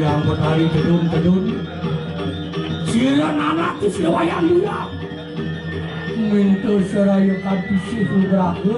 yang bertari gedun-gedun siran anak si wayang dia minta seraya kanti si berlaku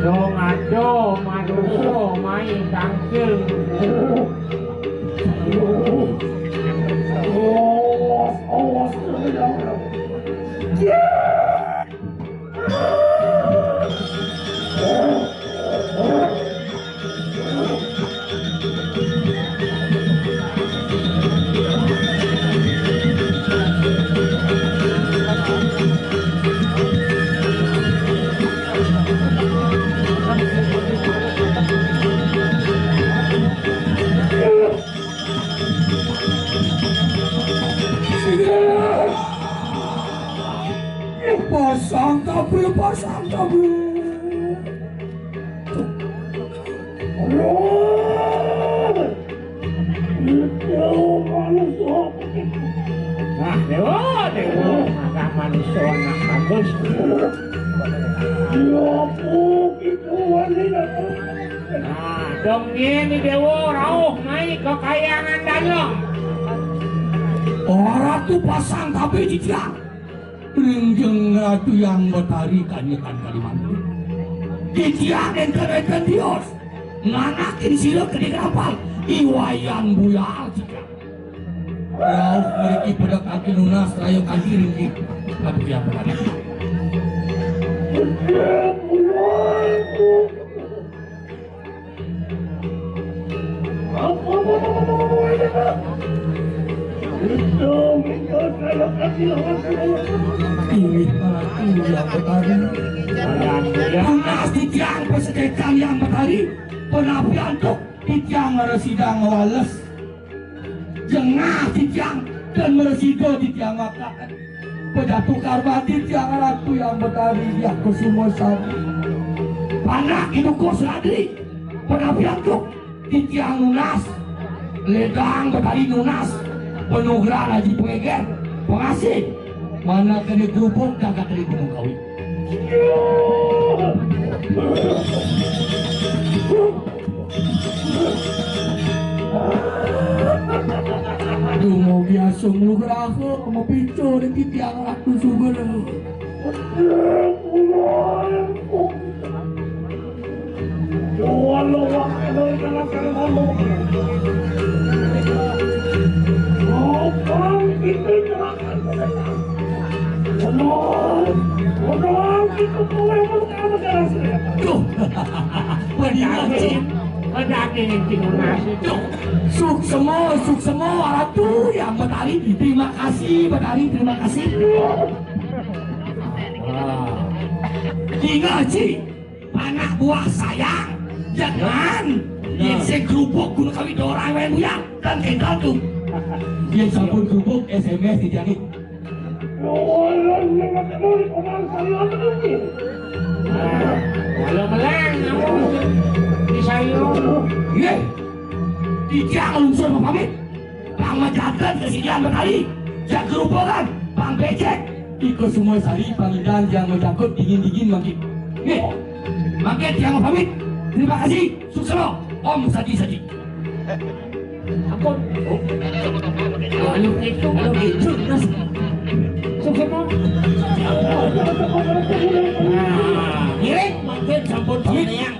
dong ado manusia main tangkil pasang tabel nah dewa agak manusia anak bagus nah dong ini dewa rauh naik ke kayangan danau orang tuh pasang tabel jijak Ringjeng ratu yang bertari kanyekan Kalimantan Dijian enten dios nganakin sila ke kapal iwayan buya jika rauh meriki pada kaki lunas rayo kaki ringgit tapi yang bertari ini aku yang bertari panas di tiang persedekan yang bertari penapian tuh di tiang meresidang wales jengah di tiang dan meresido di tiang makan pedatu karma di tiang ratu yang bertari yang kesumo sabi panak itu kos ladri penapian tuh di tiang lunas ledang bertari lunas penugra lagi pengeger pengasih mana kena kerupuk kagak kena gunung kawin aduh mau biasa melugra aku mau picu dan kita yang ratu sugar Suk semua ratu yang bertari terima kasih bertari terima kasih tinggal Ci anak buah sayang jangan yang segerupuk guna kami dorang yang dan kendal tuh yang sampun gerupuk SMS dijangit kalau meleng di sayur iya di tiang unsur pamit Bang Majakan kesediaan berkali jak gerupokan Bang Becek ikut semua sari panggilan yang menjangkut dingin-dingin mangkit nih mangkit yang pamit terima kasih sukselo Om Saji Ampun. Anu gitu nas. Sukses mo. Ngiring mangkin sampun yang.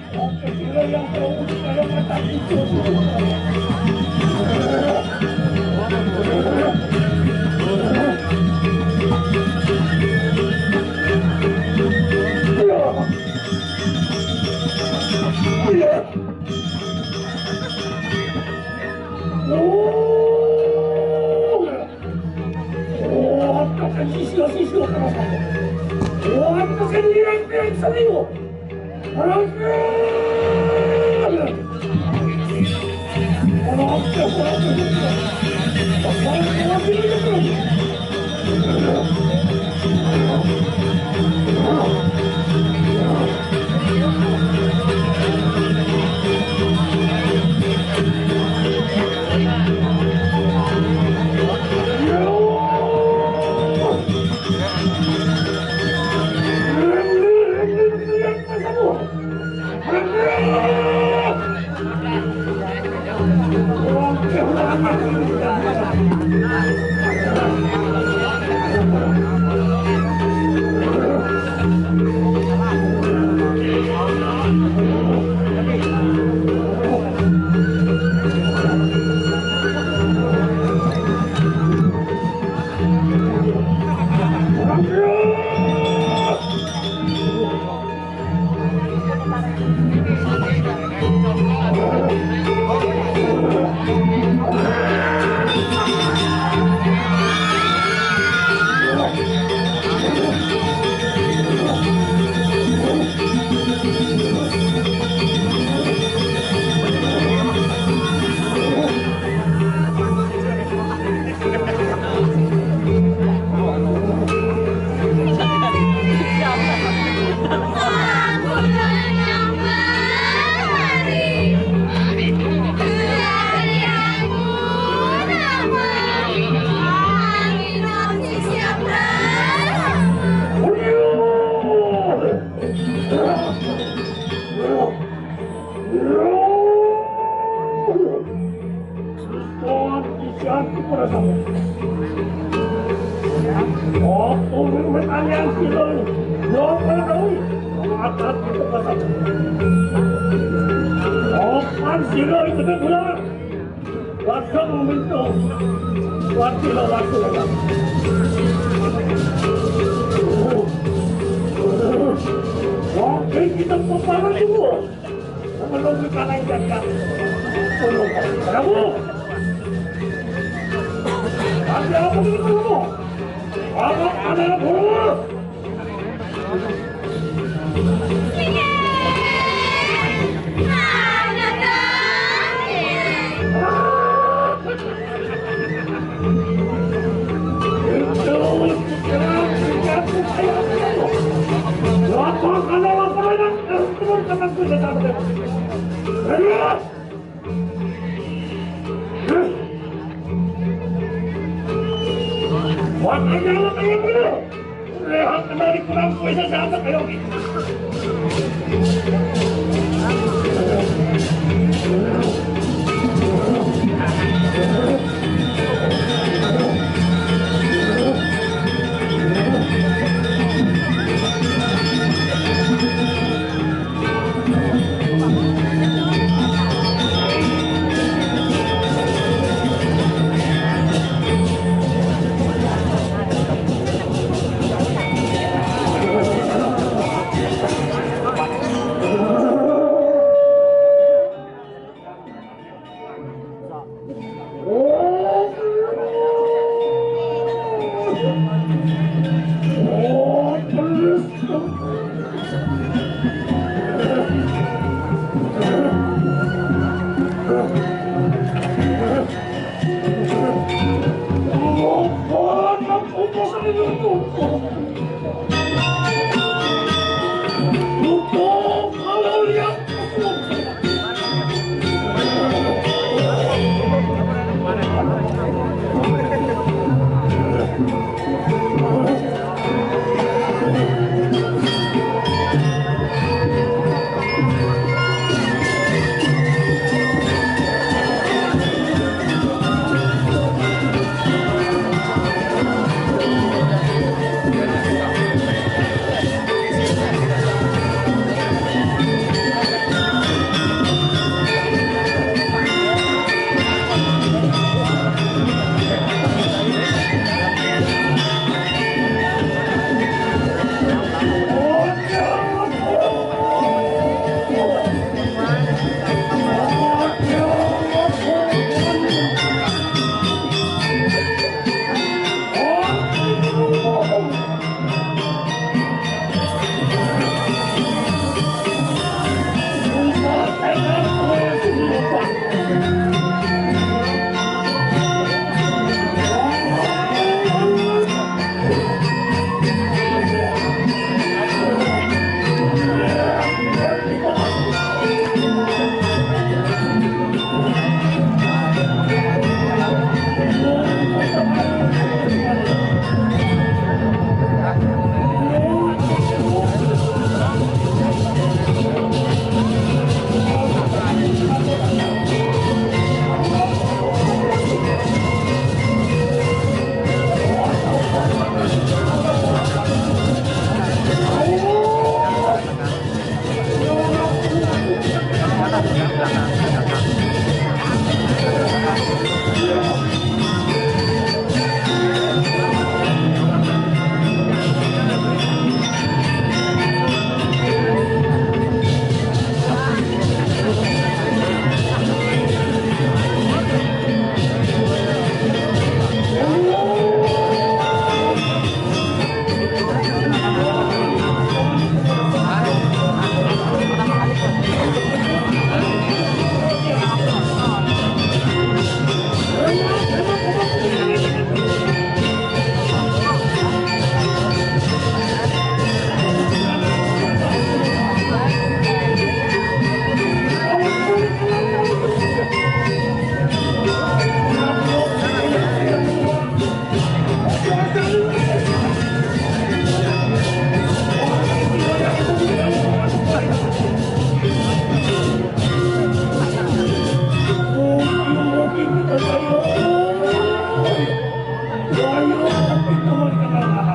Ituhol ka na lahat.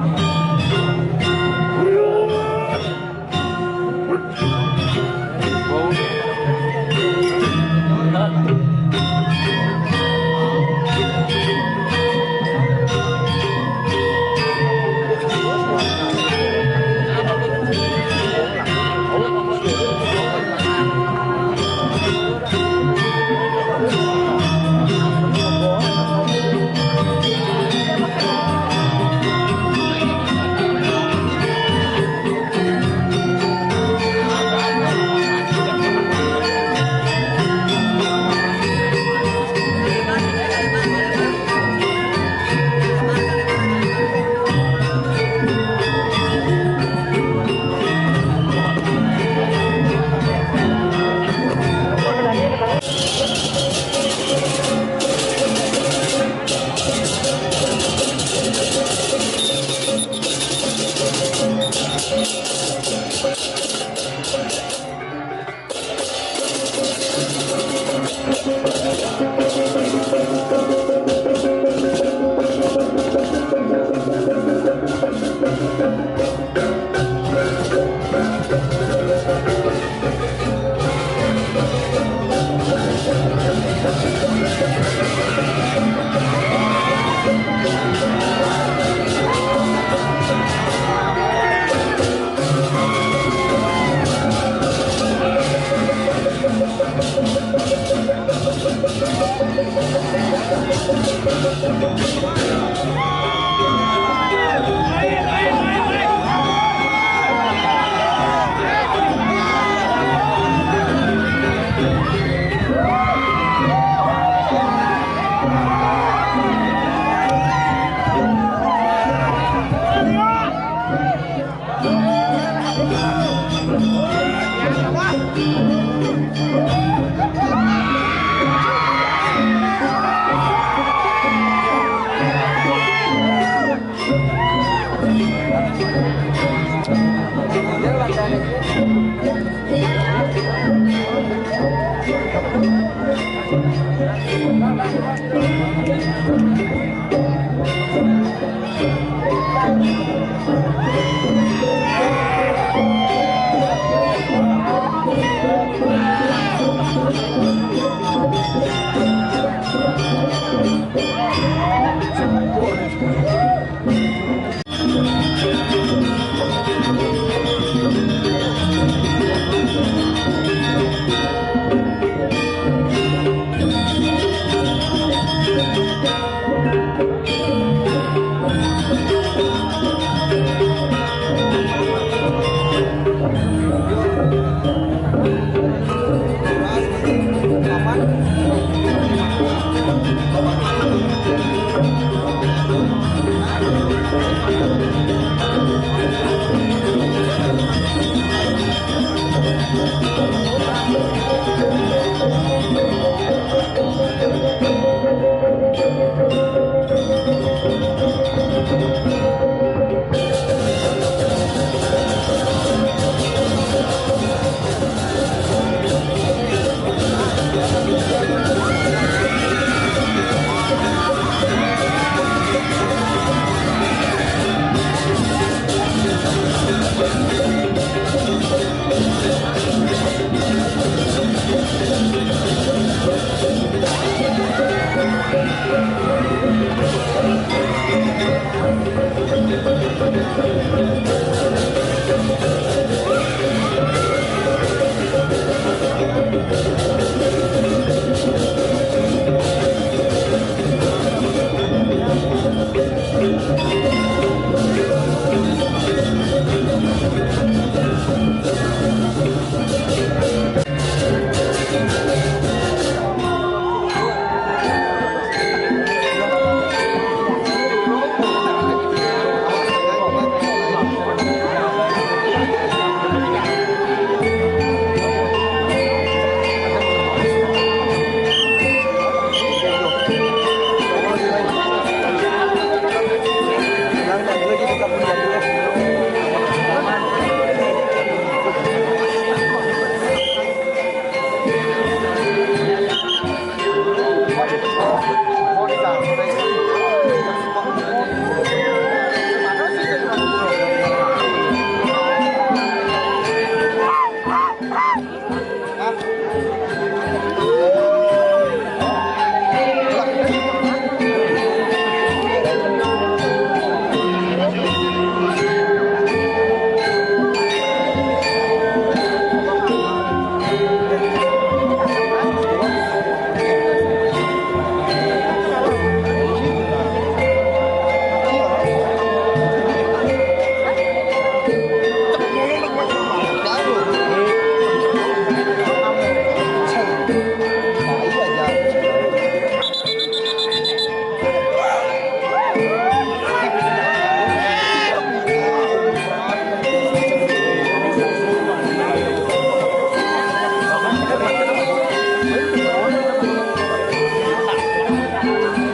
Thank